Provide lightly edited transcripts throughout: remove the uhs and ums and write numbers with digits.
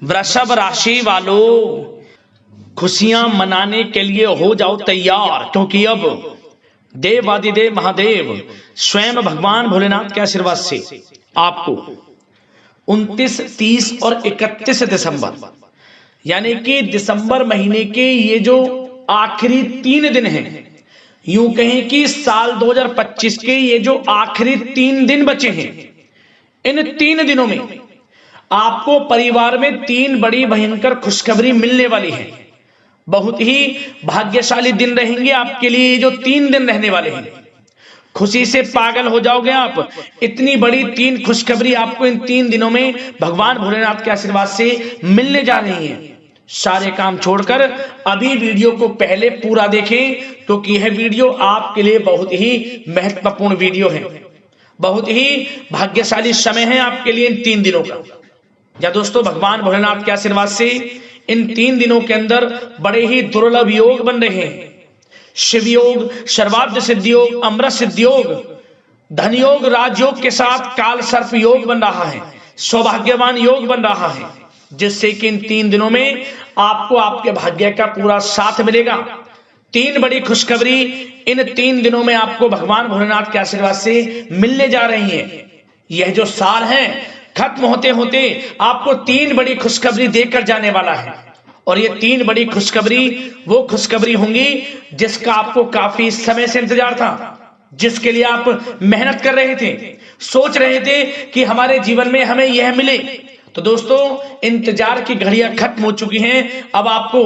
वृषभ राशि वालों, खुशियां मनाने के लिए हो जाओ तैयार, क्योंकि अब देवादिदेव महादेव स्वयं भगवान भोलेनाथ के आशीर्वाद से आपको 29, 30 और 31 दिसंबर यानी कि दिसंबर महीने के ये जो आखिरी 3 दिन हैं, यूं कहें कि साल 2025 के ये जो आखिरी 3 दिन बचे हैं, इन 3 दिनों में आपको परिवार में 3 बड़ी भयंकर खुशखबरी मिलने वाली है। बहुत ही भाग्यशाली दिन रहेंगे आपके लिए। ये जो 3 दिन रहने वाले हैं, खुशी से पागल हो जाओगे आप। इतनी बड़ी 3 खुशखबरी आपको इन 3 दिनों में भगवान भोलेनाथ के आशीर्वाद से मिलने जा रही हैं। सारे काम छोड़कर अभी वीडियो को पहले पूरा देखें, क्योंकि यह वीडियो आपके लिए बहुत ही महत्वपूर्ण वीडियो है। बहुत ही भाग्यशाली समय है आपके लिए इन 3 दिनों का। या दोस्तों, भगवान भोलेनाथ के आशीर्वाद से इन 3 दिनों के अंदर बड़े ही दुर्लभ योग बन रहे हैं। शिव योग, सर्वार्थ सिद्धि योग, अमृत सिद्धि योग, धन योग, राजयोग के साथ काल सर्प योग बन रहा है, सौभाग्यवान योग बन रहा है, जिससे कि इन 3 दिनों में आपको आपके भाग्य का पूरा साथ मिलेगा। 3 बड़ी खुशखबरी इन 3 दिनों में आपको भगवान भोलेनाथ के आशीर्वाद से मिलने जा रही है। यह जो साल है खत्म होते होते आपको 3 बड़ी खुशखबरी देकर जाने वाला है। और ये 3 बड़ी खुशखबरी वो खुशखबरी होंगी जिसका आपको काफी समय से इंतजार था, जिसके लिए आप मेहनत कर रहे थे, सोच रहे थे कि हमारे जीवन में हमें यह मिले। तो दोस्तों, इंतजार की घड़ियां खत्म हो चुकी हैं। अब आपको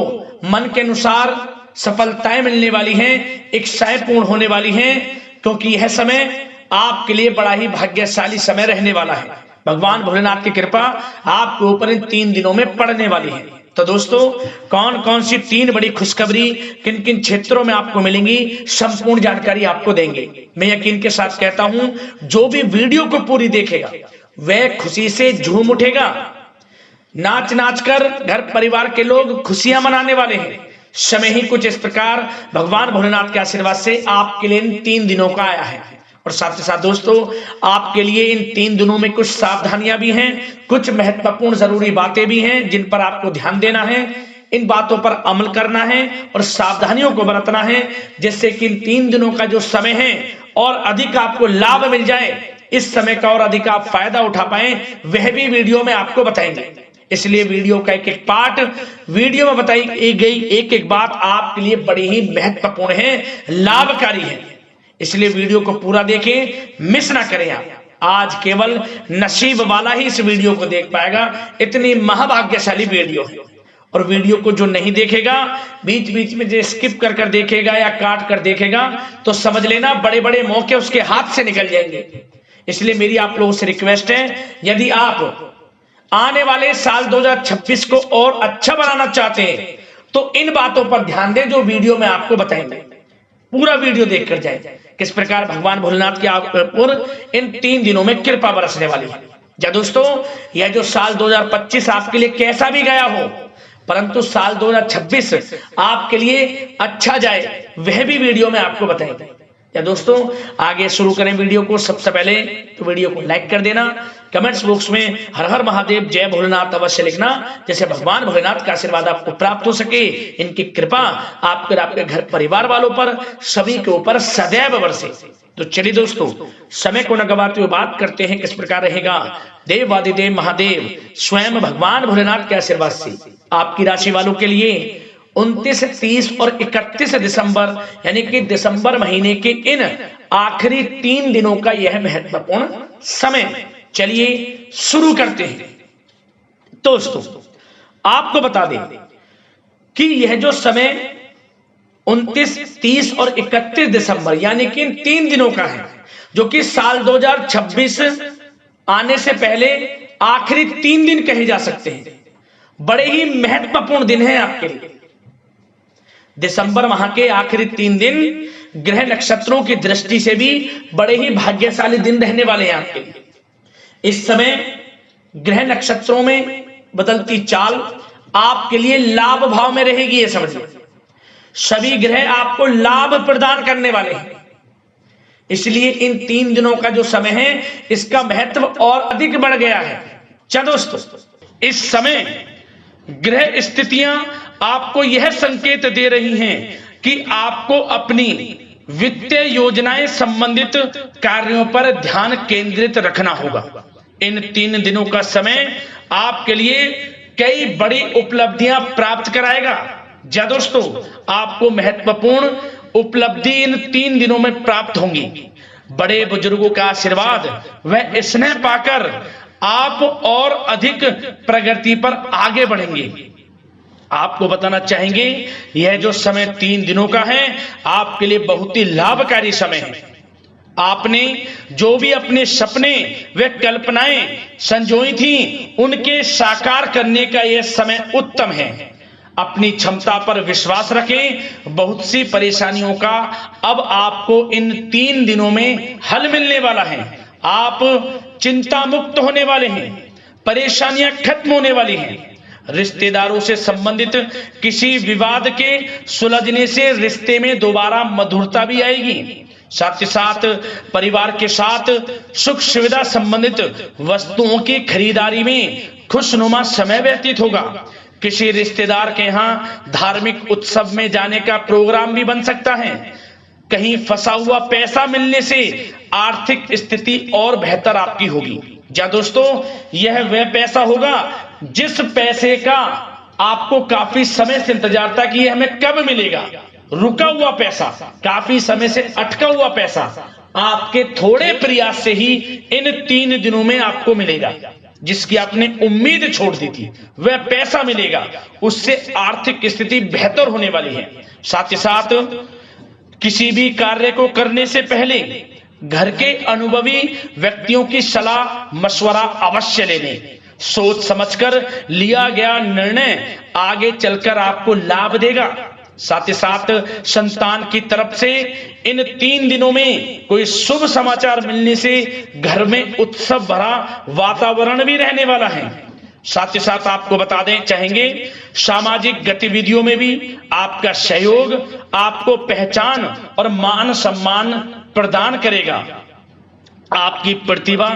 मन के अनुसार सफलताएं मिलने वाली हैं, इच्छाएं पूर्ण होने वाली हैं, क्योंकि यह समय आपके लिए बड़ा ही भाग्यशाली समय रहने वाला है। भगवान भोलेनाथ की कृपा आपके ऊपर इन 3 दिनों में पड़ने वाली है। तो दोस्तों, कौन कौन सी 3 बड़ी खुशखबरी किन किन क्षेत्रों में आपको मिलेंगी, संपूर्ण जानकारी आपको देंगे। मैं यकीन के साथ कहता हूं, जो भी वीडियो को पूरी देखेगा वह खुशी से झूम उठेगा। नाच नाच कर घर परिवार के लोग खुशियां मनाने वाले हैं। समय ही कुछ इस प्रकार भगवान भोलेनाथ के आशीर्वाद से आपके लिए इन 3 दिनों का आया है। और साथ ही साथ दोस्तों, आपके लिए इन 3 दिनों में कुछ सावधानियां भी हैं, कुछ महत्वपूर्ण जरूरी बातें भी हैं जिन पर आपको ध्यान देना है, इन बातों पर अमल करना है और सावधानियों को बरतना है, जिससे कि इन 3 दिनों का जो समय है और अधिक आपको लाभ मिल जाए, इस समय का और अधिक आप फायदा उठा पाए, वह भी वीडियो में आपको बताएंगे। इसलिए वीडियो का एक एक पार्ट, वीडियो में बताई गई एक एक बात आपके लिए बड़ी ही महत्वपूर्ण है, लाभकारी है। इसलिए वीडियो को पूरा देखें, मिस ना करें आप। आज केवल नसीब वाला ही इस वीडियो को देख पाएगा, इतनी महाभाग्यशाली वीडियो है। और वीडियो को जो नहीं देखेगा, बीच बीच में जो स्किप कर कर देखेगा या काट कर देखेगा, तो समझ लेना बड़े बड़े मौके उसके हाथ से निकल जाएंगे। इसलिए मेरी आप लोगों से रिक्वेस्ट है, यदि आप आने वाले साल 2026 को और अच्छा बनाना चाहते हैं, तो इन बातों पर ध्यान दें जो वीडियो में आपको बताएंगे। पूरा वीडियो देखकर जाए किस प्रकार भगवान भोलेनाथ के ऊपर इन 3 दिनों में कृपा बरसने वाली है। या दोस्तों, यह जो साल 2025 आपके लिए कैसा भी गया हो, परंतु साल 2026 आपके लिए अच्छा जाए, वह भी वीडियो में आपको बताएंगे। या दोस्तों, आगे शुरू करें वीडियो को। सबसे पहले तो वीडियो को लाइक कर देना, कमेंट्स बॉक्स में हर हर महादेव, जय भोलेनाथ अवश्य लिखना, जैसे भगवान भोलेनाथ का आशीर्वाद आपको प्राप्त हो सके, इनकी कृपा आपके घर परिवार वालों पर, सभी के ऊपर सदैव बरसे। तो चलिए दोस्तों, समय को न गवाते हुए बात करते हैं किस प्रकार रहेगा देवादिदेव महादेव स्वयं भगवान भोलेनाथ के आशीर्वाद से आपकी राशि वालों के लिए 29, 30 और 31 दिसंबर यानी कि दिसंबर महीने के इन आखिरी 3 दिनों का यह महत्वपूर्ण समय। चलिए शुरू करते हैं। दोस्तों, आपको बता दें कि यह जो समय 29, 30 और 31 दिसंबर यानी कि इन 3 दिनों का है, जो कि साल 2026 आने से पहले आखिरी 3 दिन कहे जा सकते हैं। बड़े ही महत्वपूर्ण दिन है आपके लिए। दिसंबर माह के आखिरी 3 दिन ग्रह नक्षत्रों की दृष्टि से भी बड़े ही भाग्यशाली दिन रहने वाले हैं आपके लिए। इस समय ग्रह नक्षत्रों में बदलती चाल आपके लिए लाभ भाव में रहेगी, ये समझिए। सभी ग्रह आपको लाभ प्रदान करने वाले हैं। इसलिए इन 3 दिनों का जो समय है, इसका महत्व और अधिक बढ़ गया है। चलो दोस्तों, इस समय ग्रह स्थितियां आपको यह संकेत दे रही हैं कि आपको अपनी वित्तीय योजनाएं संबंधित कार्यों पर ध्यान केंद्रित रखना होगा। इन 3 दिनों का समय आपके लिए कई बड़ी उपलब्धियां प्राप्त कराएगा। जी दोस्तों, आपको महत्वपूर्ण उपलब्धि इन 3 दिनों में प्राप्त होंगी। बड़े बुजुर्गों का आशीर्वाद व स्नेह पाकर आप और अधिक प्रगति पर आगे बढ़ेंगे। आपको बताना चाहेंगे, यह जो समय 3 दिनों का है आपके लिए बहुत ही लाभकारी समय है। आपने जो भी अपने सपने व कल्पनाएं संजोई थी उनके साकार करने का यह समय उत्तम है। अपनी क्षमता पर विश्वास रखें। बहुत सी परेशानियों का अब आपको इन 3 दिनों में हल मिलने वाला है। आप चिंता मुक्त होने वाले हैं, परेशानियां खत्म होने वाली हैं। रिश्तेदारों से संबंधित किसी विवाद के सुलझने से रिश्ते में दोबारा मधुरता भी आएगी। साथ ही साथ परिवार के साथ सुख सुविधा संबंधित वस्तुओं की खरीदारी में खुशनुमा समय व्यतीत होगा। किसी रिश्तेदार के यहाँ धार्मिक उत्सव में जाने का प्रोग्राम भी बन सकता है। कहीं फंसा हुआ पैसा मिलने से आर्थिक स्थिति और बेहतर आपकी होगी। क्या दोस्तों, यह वह पैसा होगा जिस पैसे का आपको काफी समय से इंतजार था कि यह हमें कब मिलेगा। रुका हुआ पैसा, काफी समय से अटका हुआ पैसा आपके थोड़े प्रयास से ही इन 3 दिनों में आपको मिलेगा। जिसकी आपने उम्मीद छोड़ दी थी वह पैसा मिलेगा, उससे आर्थिक स्थिति बेहतर होने वाली है। साथ ही साथ किसी भी कार्य को करने से पहले घर के अनुभवी व्यक्तियों की सलाह मशवरा अवश्य लेने। सोच समझकर लिया गया निर्णय आगे चलकर आपको लाभ देगा। साथ ही साथ संतान की तरफ से इन 3 दिनों में कोई शुभ समाचार मिलने से घर में उत्सव भरा वातावरण भी रहने वाला है। साथ ही साथ आपको बता दें चाहेंगे, सामाजिक गतिविधियों में भी आपका सहयोग आपको पहचान और मान सम्मान प्रदान करेगा। आपकी प्रतिभा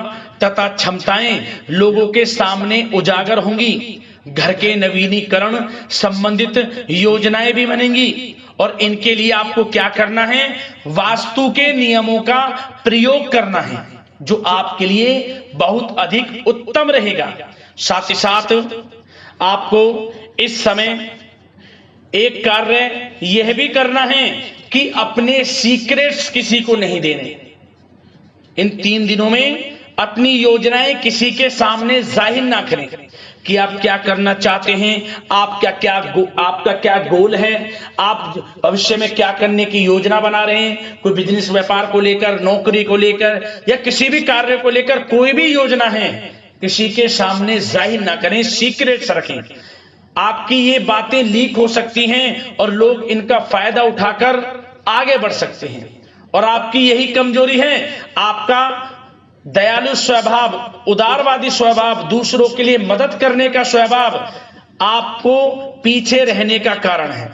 तथा क्षमताएं लोगों के सामने उजागर होंगी। घर के नवीनीकरण संबंधित योजनाएं भी बनेंगी और इनके लिए आपको क्या करना है, वास्तु के नियमों का प्रयोग करना है जो आपके लिए बहुत अधिक उत्तम रहेगा। साथ ही साथ आपको इस समय एक कार्य यह भी करना है कि अपने सीक्रेट्स किसी को नहीं देने। इन 3 दिनों में अपनी योजनाएं किसी के सामने जाहिर ना करें कि आप क्या करना चाहते हैं, आपका क्या गोल है, आप भविष्य में क्या करने की योजना बना रहे हैं। कोई बिजनेस व्यापार को लेकर, नौकरी को लेकर या किसी भी कार्य को लेकर कोई भी योजना है किसी के सामने जाहिर ना करें, सीक्रेट्स रखें। आपकी ये बातें लीक हो सकती हैं और लोग इनका फायदा उठाकर आगे बढ़ सकते हैं। और आपकी यही कमजोरी है, आपका दयालु स्वभाव, उदारवादी स्वभाव, दूसरों के लिए मदद करने का स्वभाव आपको पीछे रहने का कारण है।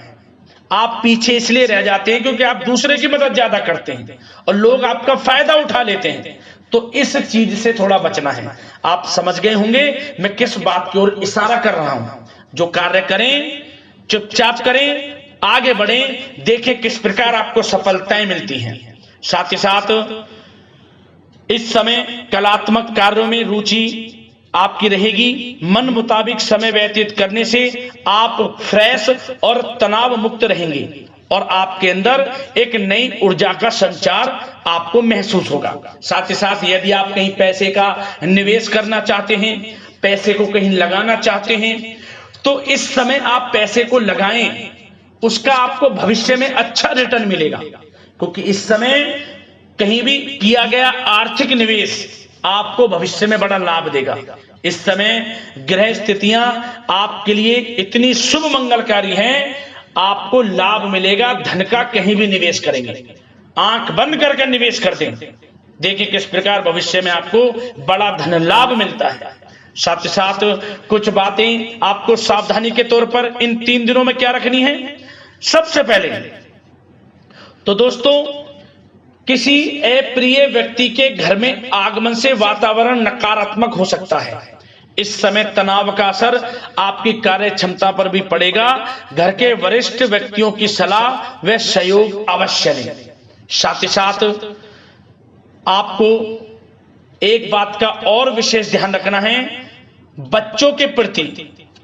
आप पीछे इसलिए रह जाते हैं क्योंकि आप दूसरे की मदद ज्यादा करते हैं और लोग आपका फायदा उठा लेते हैं। तो इस चीज से थोड़ा बचना है। आप समझ गए होंगे मैं किस बात की ओर इशारा कर रहा हूं। जो कार्य करें चुपचाप करें, आगे बढ़ें, देखें किस प्रकार आपको सफलताएं मिलती हैं। साथ ही साथ इस समय कलात्मक कार्यों में रुचि आपकी रहेगी। मन मुताबिक समय व्यतीत करने से आप फ्रेश और तनाव मुक्त रहेंगे और आपके अंदर एक नई ऊर्जा का संचार आपको महसूस होगा। साथ ही साथ यदि आप कहीं पैसे का निवेश करना चाहते हैं, पैसे को कहीं लगाना चाहते हैं, तो इस समय आप पैसे को लगाएं, उसका आपको भविष्य में अच्छा रिटर्न मिलेगा। क्योंकि इस समय कहीं भी किया गया आर्थिक निवेश आपको भविष्य में बड़ा लाभ देगा। इस समय ग्रह स्थितियां आपके लिए इतनी शुभ मंगलकारी हैं, आपको लाभ मिलेगा। धन का कहीं भी निवेश करेंगे, आंख बंद करके निवेश कर दें, देखिए किस प्रकार भविष्य में आपको बड़ा धन लाभ मिलता है। साथ ही साथ कुछ बातें आपको सावधानी के तौर पर इन 3 दिनों में क्या रखनी है। सबसे पहले तो दोस्तों, किसी अप्रिय व्यक्ति के घर में आगमन से वातावरण नकारात्मक हो सकता है। इस समय तनाव का असर आपकी कार्य क्षमता पर भी पड़ेगा। घर के वरिष्ठ व्यक्तियों की सलाह व सहयोग अवश्य लें। साथ ही साथ आपको एक बात का और विशेष ध्यान रखना है, बच्चों के प्रति,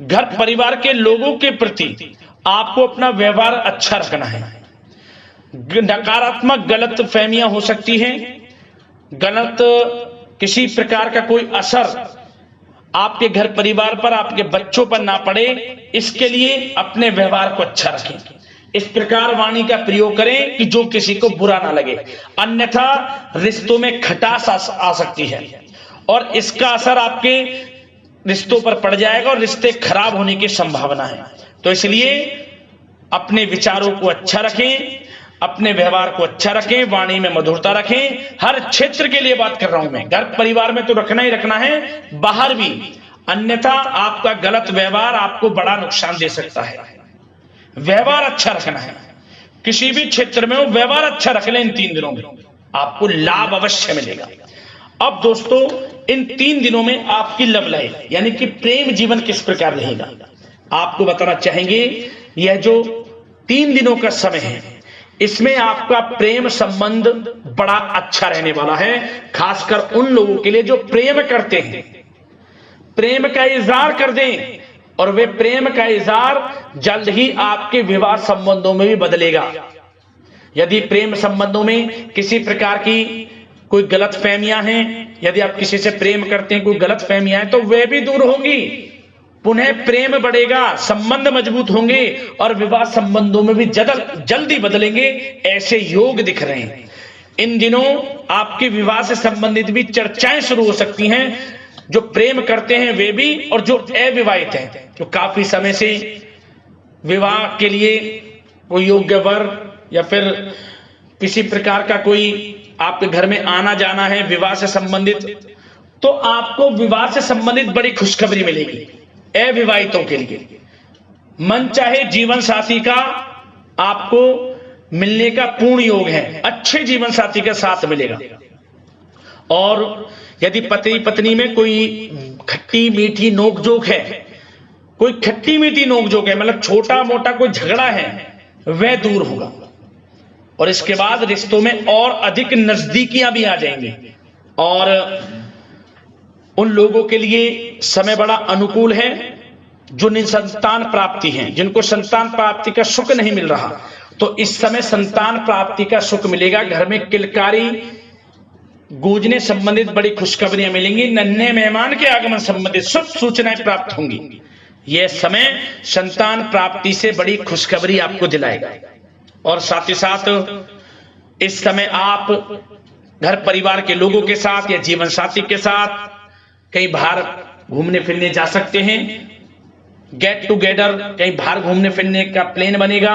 घर परिवार के लोगों के प्रति आपको अपना व्यवहार अच्छा रखना है। नकारात्मक गलत फहमियां हो सकती हैं, गलत किसी प्रकार का कोई असर आपके घर परिवार पर, आपके बच्चों पर ना पड़े, इसके लिए अपने व्यवहार को अच्छा रखें। इस प्रकार वाणी का प्रयोग करें कि जो किसी को बुरा ना लगे, अन्यथा रिश्तों में खटास आ सकती है और इसका असर आपके रिश्तों पर पड़ जाएगा और रिश्ते खराब होने की संभावना है। तो इसलिए अपने विचारों को अच्छा रखें, अपने व्यवहार को अच्छा रखें, वाणी में मधुरता रखें। हर क्षेत्र के लिए बात कर रहा हूं मैं, घर परिवार में तो रखना ही रखना है, बाहर भी, अन्यथा आपका गलत व्यवहार आपको बड़ा नुकसान दे सकता है। व्यवहार अच्छा रखना है, किसी भी क्षेत्र में हो व्यवहार अच्छा रख लें। इन 3 दिनों में आपको लाभ अवश्य मिलेगा। अब दोस्तों, इन 3 दिनों में आपकी लव लाइफ यानी कि प्रेम जीवन किस प्रकार रहेगा, आपको बताना चाहेंगे। यह जो 3 दिनों का समय है, इसमें आपका प्रेम संबंध बड़ा अच्छा रहने वाला है, खासकर उन लोगों के लिए जो प्रेम करते हैं। प्रेम का इजहार कर दें और वे प्रेम का इजहार जल्द ही आपके विवाह संबंधों में भी बदलेगा। यदि प्रेम संबंधों में किसी प्रकार की कोई गलत फहमियां हैं, यदि आप किसी से प्रेम करते हैं, कोई गलत फहमियां हैं, तो वे भी दूर होंगी, पुनः प्रेम बढ़ेगा, संबंध मजबूत होंगे और विवाह संबंधों में भी जल्दी बदलेंगे। ऐसे योग दिख रहे हैं। इन दिनों आपके विवाह से संबंधित भी चर्चाएं शुरू हो सकती हैं, जो प्रेम करते हैं वे भी और जो अविवाहित हैं, जो काफी समय से विवाह के लिए कोई योग्य वर या फिर किसी प्रकार का कोई आपके घर में आना जाना है विवाह से संबंधित, तो आपको विवाह से संबंधित बड़ी खुशखबरी मिलेगी। अविवाहितों के लिए मन चाहे जीवन साथी का आपको मिलने का पूर्ण योग है, अच्छे जीवन साथी के साथ मिलेगा। और यदि पति पत्नी में कोई खट्टी मीठी नोकझोंक है, कोई खट्टी मीठी नोकझोंक है, मतलब छोटा मोटा कोई झगड़ा है, वह दूर होगा और इसके बाद रिश्तों में और अधिक नजदीकियां भी आ जाएंगी। और उन लोगों के लिए समय बड़ा अनुकूल है जो निसंतान प्राप्ति हैं, जिनको संतान प्राप्ति का सुख नहीं मिल रहा, तो इस समय संतान प्राप्ति का सुख मिलेगा। घर में किलकारी गूंजने संबंधित बड़ी खुशखबरियां मिलेंगी। नन्हे मेहमान के आगमन संबंधित शुभ सूचनाएं प्राप्त होंगी। यह समय संतान प्राप्ति से बड़ी खुशखबरी आपको दिलाएगा। और साथ ही साथ इस समय आप घर परिवार के लोगों के साथ या जीवन साथी के साथ कहीं बाहर घूमने फिरने जा सकते हैं। गेट टुगेदर, कहीं बाहर घूमने फिरने का प्लान बनेगा।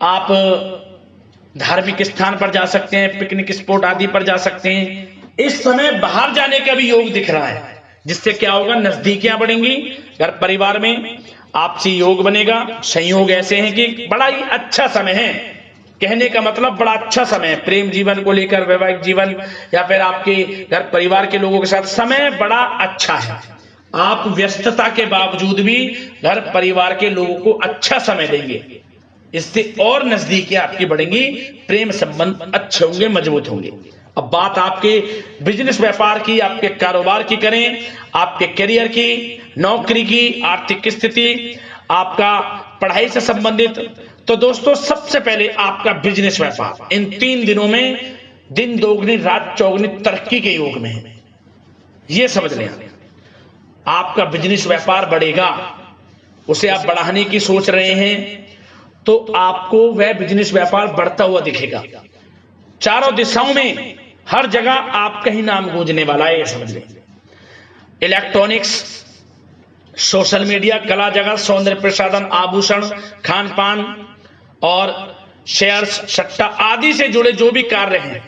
आप धार्मिक स्थान पर जा सकते हैं, पिकनिक स्पॉट आदि पर जा सकते हैं। इस समय बाहर जाने का भी योग दिख रहा है, जिससे क्या होगा, नजदीकियां बढ़ेंगी, घर परिवार में आपसी योग बनेगा। संयोग ऐसे हैं कि बड़ा ही अच्छा समय है, कहने का मतलब बड़ा अच्छा समय है। प्रेम जीवन को लेकर, वैवाहिक जीवन या फिर आपके घर परिवार के लोगों के साथ समय बड़ा अच्छा है। आप व्यस्तता के बावजूद भी घर परिवार के लोगों को अच्छा समय देंगे, इससे और नजदीकियां आपकी बढ़ेंगी, प्रेम संबंध अच्छे होंगे, मजबूत होंगे। अब बात आपके बिजनेस व्यापार की, आपके कारोबार की करें, आपके करियर की, नौकरी की, आर्थिक स्थिति, आपका पढ़ाई से संबंधित, तो दोस्तों सबसे पहले आपका बिजनेस व्यापार इन 3 दिनों में दिन दोगुनी रात चौगुनी तरक्की के योग में है। यह समझ लें, आपका बिजनेस व्यापार बढ़ेगा, उसे आप बढ़ाने की सोच रहे हैं, तो आपको वह बिजनेस व्यापार बढ़ता हुआ दिखेगा। चारों दिशाओं में हर जगह आपका ही नाम गूंजने वाला है, यह समझ लें। इलेक्ट्रॉनिक्स, सोशल मीडिया, कला जगत, सौंदर्य प्रसाधन, आभूषण, खान पान और शेयर्स, सट्टा आदि से जुड़े जो भी कार्य हैं,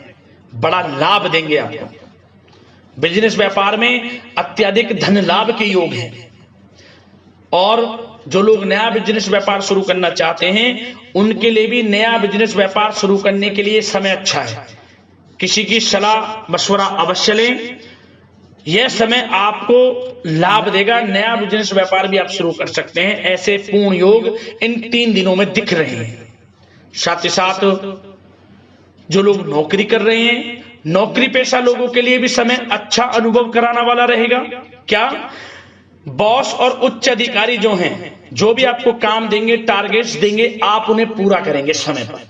बड़ा लाभ देंगे आपको। बिजनेस व्यापार में अत्यधिक धन लाभ के योग हैं। और जो लोग नया बिजनेस व्यापार शुरू करना चाहते हैं, उनके लिए भी नया बिजनेस व्यापार शुरू करने के लिए समय अच्छा है। किसी की सलाह मशवरा अवश्य लें। यह समय आपको लाभ देगा, नया बिजनेस व्यापार भी आप शुरू कर सकते हैं। ऐसे पूर्ण योग इन 3 दिनों में दिख रहे हैं। साथ ही साथ जो लोग नौकरी कर रहे हैं, नौकरी पेशा लोगों के लिए भी समय अच्छा अनुभव कराने वाला रहेगा। क्या बॉस और उच्च अधिकारी जो हैं, जो भी आपको काम देंगे, टारगेट्स देंगे, आप उन्हें पूरा करेंगे समय पर।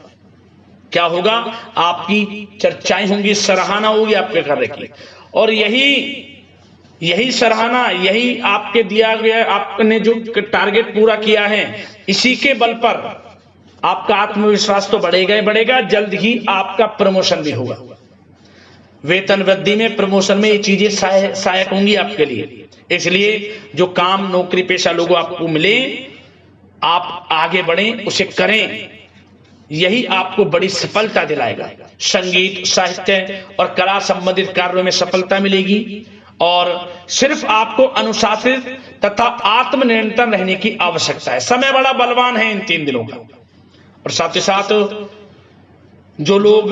क्या होगा, आपकी चर्चाएं होंगी, सराहना होगी आपके कार्य की, और यही सराहना, यही आपके दिया गया, आपने जो टारगेट पूरा किया है, इसी के बल पर आपका आत्मविश्वास तो बढ़ेगा ही बढ़ेगा। जल्द ही आपका प्रमोशन भी होगा। वेतन वृद्धि में, प्रमोशन में ये चीजें सहायक होंगी आपके लिए। इसलिए जो काम नौकरी पेशा लोगों आपको मिले, आप आगे बढ़ें, उसे करें, यही आपको बड़ी सफलता दिलाएगा। संगीत, साहित्य और कला संबंधित कार्यों में सफलता मिलेगी, और सिर्फ आपको अनुशासित तथा आत्मनियंत्रण रहने की आवश्यकता है। समय बड़ा बलवान है इन 3 दिनों का। और साथ ही साथ जो लोग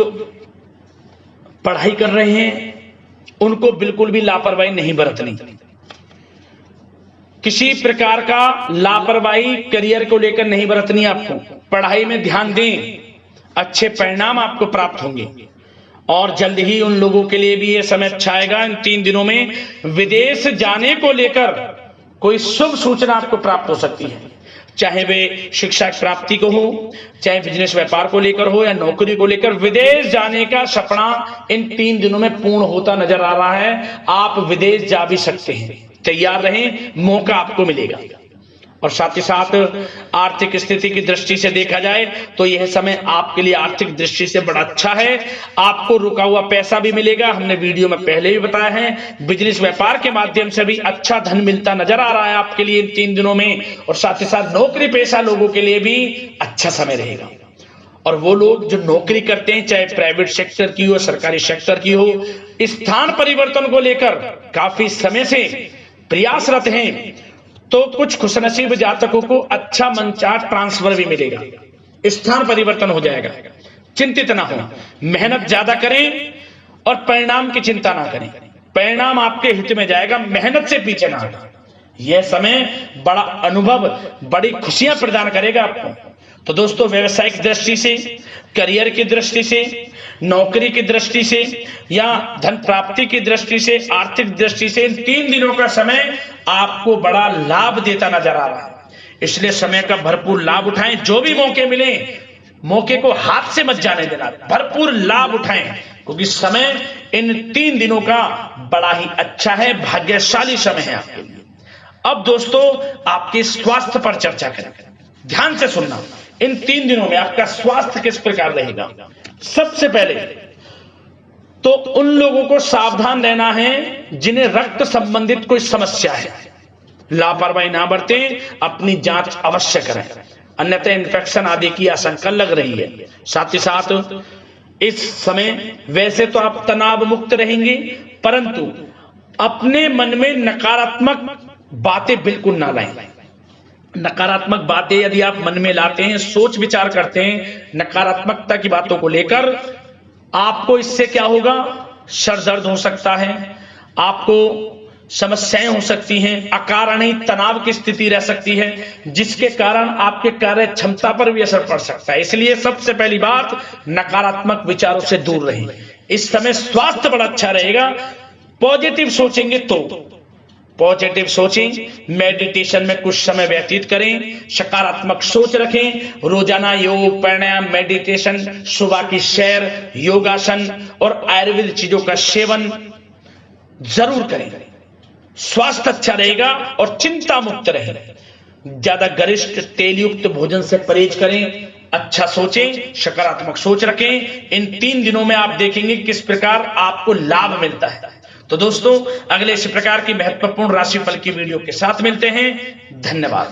पढ़ाई कर रहे हैं, उनको बिल्कुल भी लापरवाही नहीं बरतनी। किसी प्रकार का लापरवाही करियर को लेकर नहीं बरतनी। आपको पढ़ाई में ध्यान दें, अच्छे परिणाम आपको प्राप्त होंगे। और जल्द ही उन लोगों के लिए भी यह समय अच्छा आएगा। इन 3 दिनों में विदेश जाने को लेकर कोई शुभ सूचना आपको प्राप्त हो सकती है, चाहे वे शिक्षा प्राप्ति को हो, चाहे बिजनेस व्यापार को लेकर हो, या नौकरी को लेकर। विदेश जाने का सपना इन 3 दिनों में पूर्ण होता नजर आ रहा है। आप विदेश जा भी सकते हैं, तैयार रहें, मौका आपको मिलेगा। और साथ ही साथ आर्थिक स्थिति की दृष्टि से देखा जाए तो यह समय आपके लिए आर्थिक दृष्टि से बड़ा अच्छा है। आपको रुका हुआ पैसा भी मिलेगा, हमने वीडियो में पहले भी बताया है। बिजनेस व्यापार के माध्यम से भी अच्छा धन मिलता नजर आ रहा है आपके लिए इन 3 दिनों में। और साथ ही साथ नौकरी पेशा लोगों के लिए भी अच्छा समय रहेगा। और वो लोग जो नौकरी करते हैं, चाहे प्राइवेट सेक्टर की हो, सरकारी सेक्टर की हो, स्थान परिवर्तन को लेकर काफी समय से प्रयासरत हैं, तो कुछ खुशनसीब जातकों को अच्छा मंचाट ट्रांसफर भी मिलेगा, स्थान परिवर्तन हो जाएगा। चिंतित ना हो, मेहनत ज्यादा करें और परिणाम की चिंता ना करें। परिणाम आपके हित में जाएगा, मेहनत से पीछे ना हटें। यह समय बड़ा अनुभव, बड़ी खुशियां प्रदान करेगा आपको। तो दोस्तों, व्यवसायिक दृष्टि से, करियर की दृष्टि से, नौकरी की दृष्टि से, या धन प्राप्ति की दृष्टि से, आर्थिक दृष्टि से, इन 3 दिनों का समय आपको बड़ा लाभ देता नजर आ रहा है। इसलिए समय का भरपूर लाभ उठाएं। जो भी मौके मिले, मौके को हाथ से मत जाने देना, भरपूर लाभ उठाएं, क्योंकि समय इन 3 दिनों का बड़ा ही अच्छा है, भाग्यशाली समय है आपके लिए। अब दोस्तों, आपके स्वास्थ्य पर चर्चा करें। ध्यान से सुनना, इन 3 दिनों में आपका स्वास्थ्य किस प्रकार रहेगा। सबसे पहले तो उन लोगों को सावधान रहना है जिन्हें रक्त संबंधित कोई समस्या है। लापरवाही ना बरतें, अपनी जांच अवश्य करें, अन्यथा इन्फेक्शन आदि की आशंका लग रही है। साथ ही साथ इस समय वैसे तो आप तनाव मुक्त रहेंगे, परंतु अपने मन में नकारात्मक बातें बिल्कुल ना लाएं। नकारात्मक बातें यदि आप मन में लाते हैं, सोच विचार करते हैं नकारात्मकता की बातों को लेकर, आपको इससे क्या होगा, सर दर्द हो सकता है, आपको समस्याएं हो सकती हैं, अकारणीय तनाव की स्थिति रह सकती है, जिसके कारण आपके कार्य क्षमता पर भी असर पड़ सकता है। इसलिए सबसे पहली बात, नकारात्मक विचारों से दूर रहें। इस समय स्वास्थ्य बड़ा अच्छा रहेगा। पॉजिटिव सोचेंगे तो पॉजिटिव सोचें, मेडिटेशन में कुछ समय व्यतीत करें, सकारात्मक सोच रखें, रोजाना योग, प्राणायाम, मेडिटेशन, सुबह की सैर, योगासन और आयुर्वेद चीजों का सेवन जरूर करें। स्वास्थ्य अच्छा रहेगा और चिंता मुक्त रहें। ज्यादा गरिष्ठ तेलयुक्त भोजन से परहेज करें, अच्छा सोचें, सकारात्मक सोच रखें। इन 3 दिनों में आप देखेंगे किस प्रकार आपको लाभ मिलता है। तो दोस्तों, अगले इसी प्रकार की महत्वपूर्ण राशिफल की वीडियो के साथ मिलते हैं। धन्यवाद।